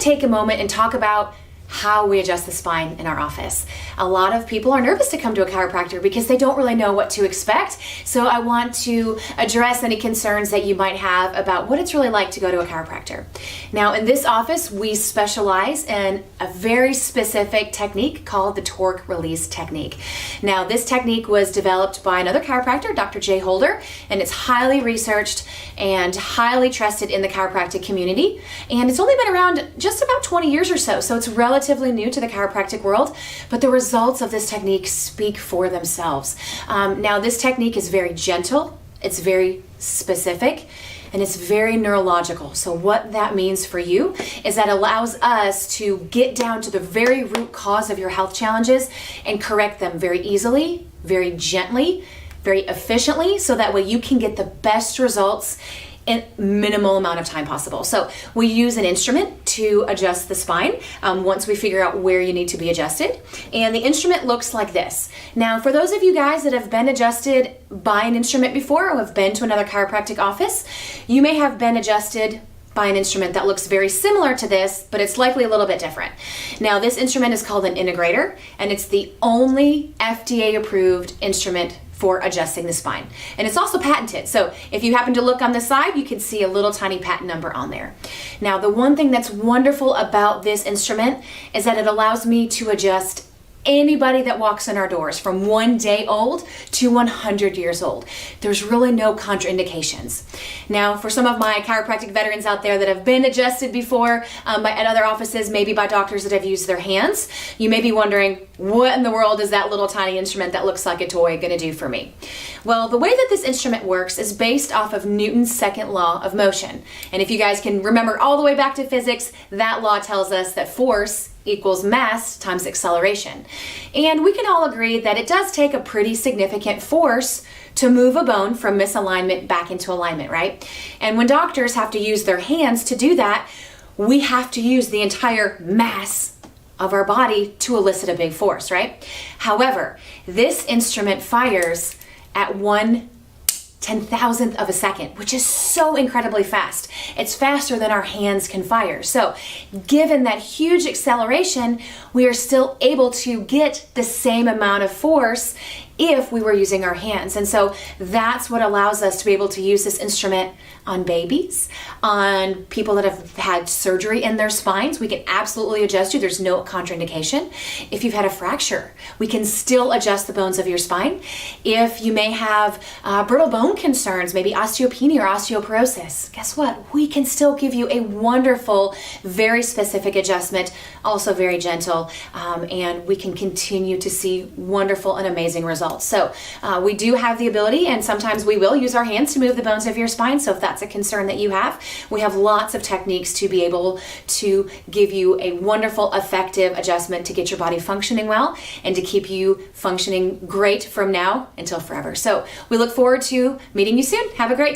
to take a moment and talk about how we adjust the spine in our office. A lot of people are nervous to come to a chiropractor because they don't really know what to expect. So I want to address any concerns that you might have about what it's really like to go to a chiropractor. Now, in this office, we specialize in a very specific technique called the torque release technique. Now, this technique was developed by another chiropractor, Dr. Jay Holder, and it's highly researched and highly trusted in the chiropractic community. And it's only been around just about 20 years or so, so it's relatively new to the chiropractic world, but the results of this technique speak for themselves. Now, this technique is very gentle, it's very specific, and it's very neurological. So what that means for you is that it allows us to get down to the very root cause of your health challenges and correct them very easily, very gently, very efficiently, so that way you can get the best results in minimal amount of time possible. So we use an instrument to adjust the spine once we figure out where you need to be adjusted. And the instrument looks like this. Now, for those of you guys that have been adjusted by an instrument before or have been to another chiropractic office, you may have been adjusted by an instrument that looks very similar to this, but it's likely a little bit different. Now, this instrument is called an integrator, and it's the only FDA-approved instrument for adjusting the spine. And it's also patented. So if you happen to look on the side, you can see a little tiny patent number on there. Now, the one thing that's wonderful about this instrument is that it allows me to adjust anybody that walks in our doors from 1 day old to 100 years old. There's really no contraindications. Now, for some of my chiropractic veterans out there that have been adjusted before at other offices, maybe by doctors that have used their hands, you may be wondering, what in the world is that little tiny instrument that looks like a toy going to do for me? Well, the way that this instrument works is based off of Newton's second law of motion. And if you guys can remember all the way back to physics, that law tells us that force equals mass times acceleration. And we can all agree that it does take a pretty significant force to move a bone from misalignment back into alignment, right? And when doctors have to use their hands to do that, we have to use the entire mass of our body to elicit a big force, right? However, this instrument fires at 1/10,000th of a second, which is so incredibly fast. It's faster than our hands can fire. So given that huge acceleration, we are still able to get the same amount of force if we were using our hands. And so that's what allows us to be able to use this instrument on babies, on people that have had surgery in their spines. We can absolutely adjust you. There's no contraindication. If you've had a fracture, we can still adjust the bones of your spine. If you may have brittle bone concerns, maybe osteopenia or osteoporosis, guess what? We can still give you a wonderful, very specific adjustment, also very gentle, and we can continue to see wonderful and amazing results. So we do have the ability, and sometimes we will use our hands to move the bones of your spine. So if that's a concern that you have, we have lots of techniques to be able to give you a wonderful, effective adjustment to get your body functioning well and to keep you functioning great from now until forever. So we look forward to meeting you soon. Have a great day.